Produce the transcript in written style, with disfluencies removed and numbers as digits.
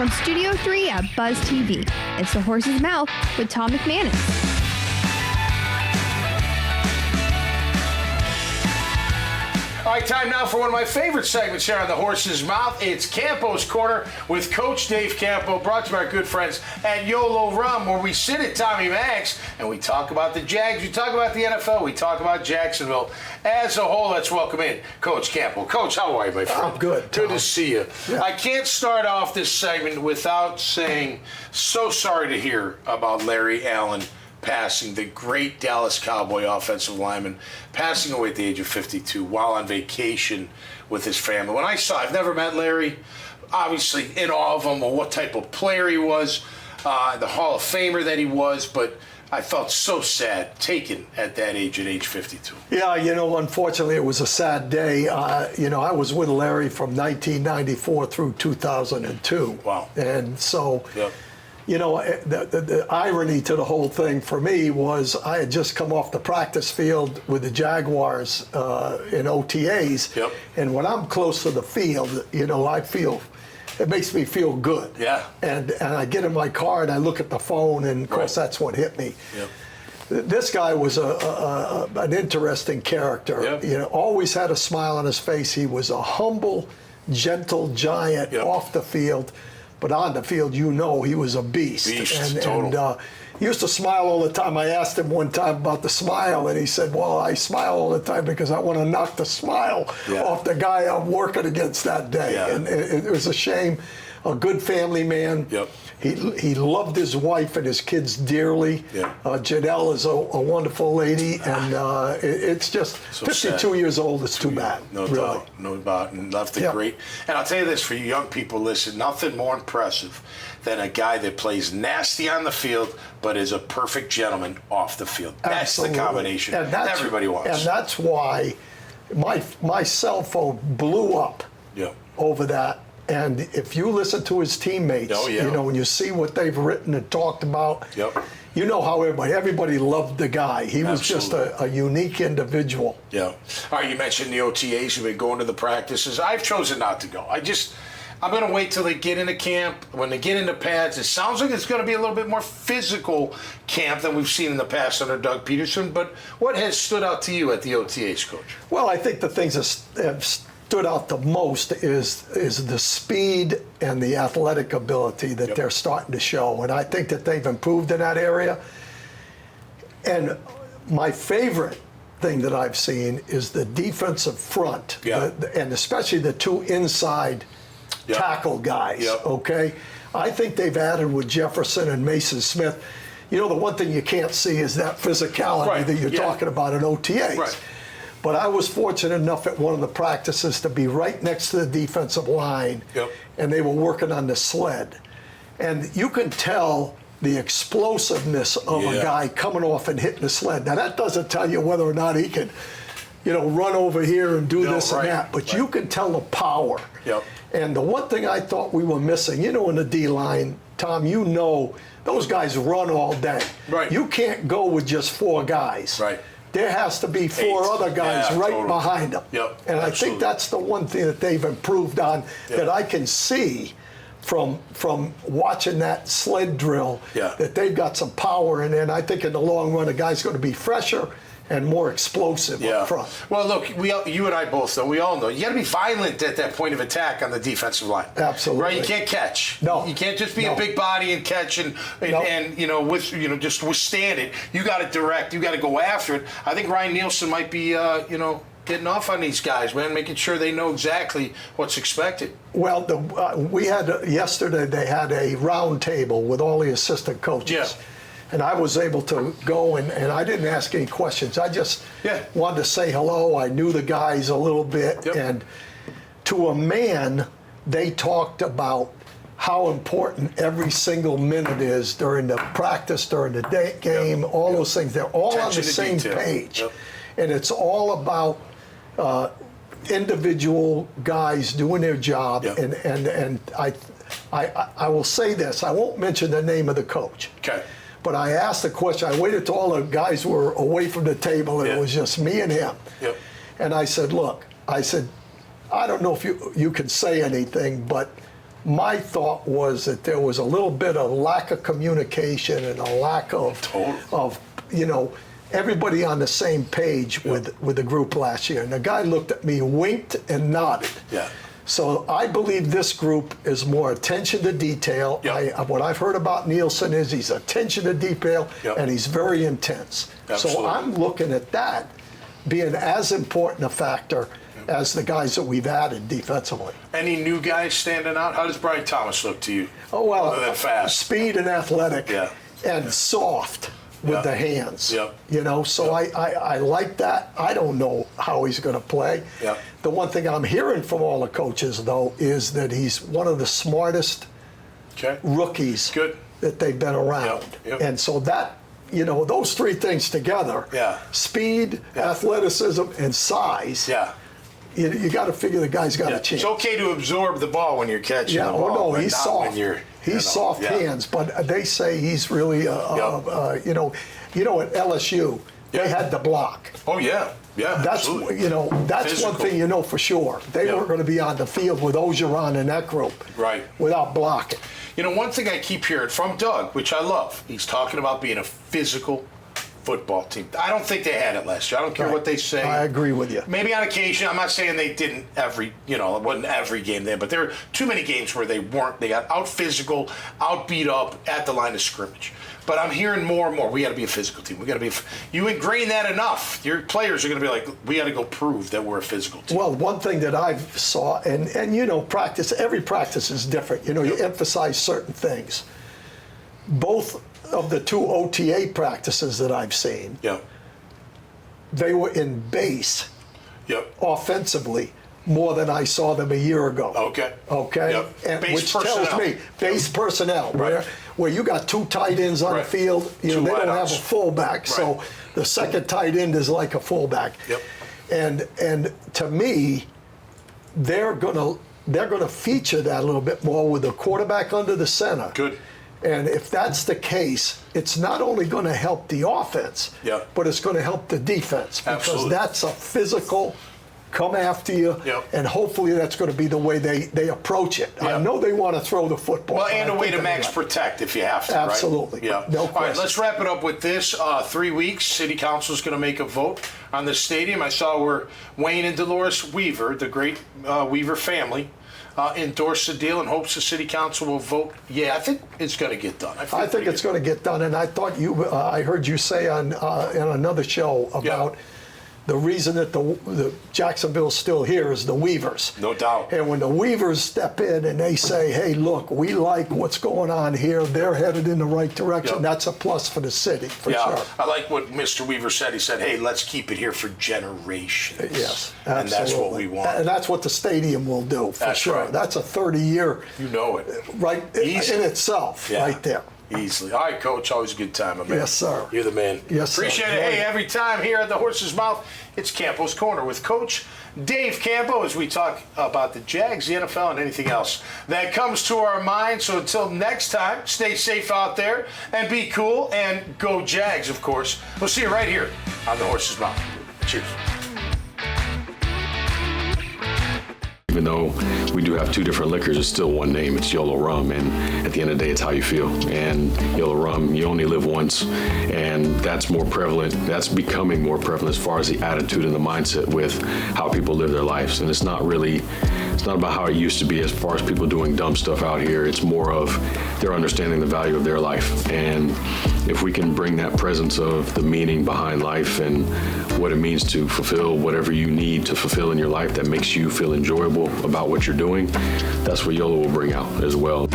From Studio 3 at Buzz TV, it's The Horse's Mouth with Tom McManus. All right, time now for one of my favorite segments here on The Horse's Mouth. It's Campo's Corner with Coach Dave Campo, brought to you by our good friends at YOLO Rum, where we sit at Tommy Mack's and we talk about the Jags, we talk about the NFL, we talk about Jacksonville. As a whole, let's welcome in Coach Campo. Coach, how are you, my friend? I'm good, Tom. Good to see you. Yeah. I can't start off this segment without saying so sorry to hear about Larry Allen passing, the great Dallas Cowboy offensive lineman, passing away at the age of 52 while on vacation with his family. When I saw, I've never met Larry, obviously in awe of him or what type of player he was, the Hall of Famer that he was, but I felt so sad, taken at that age, at age 52. Yeah, unfortunately it was a sad day. I was with Larry from 1994 through 2002. Wow. And so... Yep. The irony to the whole thing for me was I had just come off the practice field with the Jaguars in OTAs. Yep. And when I'm close to the field, I feel, it makes me feel good. Yeah. And I get in my car and I look at the phone, and of course that's what hit me. Yep. This guy was an interesting character. Yep. Always had a smile on his face. He was a humble, gentle giant off the field. But on the field, he was a beast. Total. He used to smile all the time. I asked him one time about the smile, and he said, well, I smile all the time because I want to knock the smile off the guy I'm working against that day. Yeah. And it was a shame. A good family man. Yep. He loved his wife and his kids dearly. Yeah. Janelle is a wonderful lady, and it's just so 52 sad. years old. It's too bad. No really. doubt, no doubt, and left it great. And I'll tell you this, for you young people, listen, nothing more impressive than a guy that plays nasty on the field, but is a perfect gentleman off the field. That's Absolutely. the combination everybody wants. And that's why my cell phone blew up over that. And if you listen to his teammates, when you see what they've written and talked about, you know how everybody loved the guy. He was just a unique individual. Yeah. All right, you mentioned the OTAs. You've been going to the practices. I've chosen not to go. I'm going to wait till they get into camp. When they get into pads, it sounds like it's going to be a little bit more physical camp than we've seen in the past under Doug Peterson. But what has stood out to you at the OTAs, Coach? Well, I think the things that have stood out the most is the speed and the athletic ability that they're starting to show. And I think that they've improved in that area. And my favorite thing that I've seen is the defensive front, and especially the two inside tackle guys, okay? I think they've added with Jefferson and Mason Smith. The one thing you can't see is that physicality that you're talking about in OTAs. Right. But I was fortunate enough at one of the practices to be right next to the defensive line, and they were working on the sled. And you can tell the explosiveness of a guy coming off and hitting the sled. Now, that doesn't tell you whether or not he can, run over here and do this and that, but you can tell the power. And the one thing I thought we were missing, in the D-line, Tom, those guys run all day. Right. You can't go with just four guys. Right. There has to be four other guys behind them. And I think that's the one thing that they've improved on that I can see from watching that sled drill, that they've got some power in it. And I think in the long run, the guy's going to be fresher and more explosive up front. Well, look, you and I both know, we all know, you got to be violent at that point of attack on the defensive line. Absolutely. Right? You can't catch. No. You can't just be a big body and catch and just withstand it. You got to direct. You got to go after it. I think Ryan Nielsen might be, getting off on these guys, man, making sure they know exactly what's expected. Well, we had yesterday. They had a round table with all the assistant coaches. Yeah. And I was able to go, and I didn't ask any questions. I just wanted to say hello. I knew the guys a little bit. And to a man, they talked about how important every single minute is during the practice, during the game, all those things. They're all on the same page. And it's all about individual guys doing their job. And I will say this. I won't mention the name of the coach. Okay. But I asked the question. I waited till all the guys were away from the table, and it was just me and him. And I said, look, I don't know if you can say anything, but my thought was that there was a little bit of lack of communication and a lack of, everybody on the same page with the group last year. And the guy looked at me, winked, and nodded. Yeah. So I believe this group is more attention to detail. What I've heard about Nielsen is he's attention to detail, and he's very intense. Absolutely. So I'm looking at that being as important a factor as the guys that we've added defensively. Any new guys standing out? How does Brian Thomas look to you? Oh, well, other than fast, speed and athletic, and soft with the hands. So I like that. I don't know how he's going to play. The one thing I'm hearing from all the coaches, though, is that he's one of the smartest rookies that they've been around. And so that, those three things together, speed, athleticism, and size, you got to figure the guy's got a chance. It's okay to absorb the ball when you're catching the ball. He's soft. He's soft hands, but they say he's really, at LSU, they had the block. Oh, yeah. Yeah, that's absolutely. That's Physical. one thing you know for sure. They weren't going to be on the field with Ogeron in that group, without blocking. One thing I keep hearing from Doug, which I love, he's talking about being a physical football team. I don't think they had it last year. I don't care what they say. I agree with you. Maybe on occasion. I'm not saying they didn't it wasn't every game there, but there were too many games where they weren't. They got out physical, out beat up at the line of scrimmage. But I'm hearing more and more, we got to be a physical team. We got to be. You ingrain that enough, your players are going to be like, we got to go prove that we're a physical team. Well, one thing that I saw, and practice. Every practice is different. You emphasize certain things. Both of the two OTA practices that I've seen, they were in base, offensively, more than I saw them a year ago. Okay. And Base which personnel. tells me base personnel, where you got two tight ends on the field, they don't have a fullback, so the second tight end is like a fullback. And to me, they're gonna feature that a little bit more with the quarterback under the center. Good. And if that's the case, it's not only going to help the offense, but it's going to help the defense, because that's a physical come after you, and hopefully that's going to be the way they approach it. I know they want to throw the football. Well, and a way to max protect if you have to, Absolutely. right? No All right, let's wrap it up with this. 3 weeks, City Council is going to make a vote on the stadium. I saw where Wayne and Dolores Weaver, the great Weaver family, endorse the deal and hopes the City Council will vote. I think it's going to get done. I think it's going to get done, and I thought I heard you say on in another show about the reason that the Jacksonville's still here is the Weavers. No doubt. And when the Weavers step in and they say, hey, look, we like what's going on here, they're headed in the right direction, that's a plus for the city, for sure. I like what Mr. Weaver said. He said, hey, let's keep it here for generations. Yes, absolutely. And that's what we want. And that's what the stadium will do, for sure. Right. That's a 30-year. You know it. Right, in itself, right there. Easily. All right, Coach. Always a good time, my man. Yes, sir. You're the man. Yes, sir. Appreciate it. Hey, every time here at the Horse's Mouth, it's Campo's Corner with Coach Dave Campo as we talk about the Jags, the NFL, and anything else that comes to our mind. So until next time, stay safe out there and be cool, and go Jags, of course. We'll see you right here on the Horse's Mouth. Cheers. Even though we do have two different liquors, it's still one name. It's Yolo Rum, and at the end of the day, it's how you feel. And Yolo Rum, you only live once, and that's more prevalent. That's becoming more prevalent as far as the attitude and the mindset with how people live their lives. And it's not about how it used to be as far as people doing dumb stuff out here. It's more of their understanding the value of their life. And if we can bring that presence of the meaning behind life and what it means to fulfill whatever you need to fulfill in your life that makes you feel enjoyable about what you're doing, that's what YOLO will bring out as well.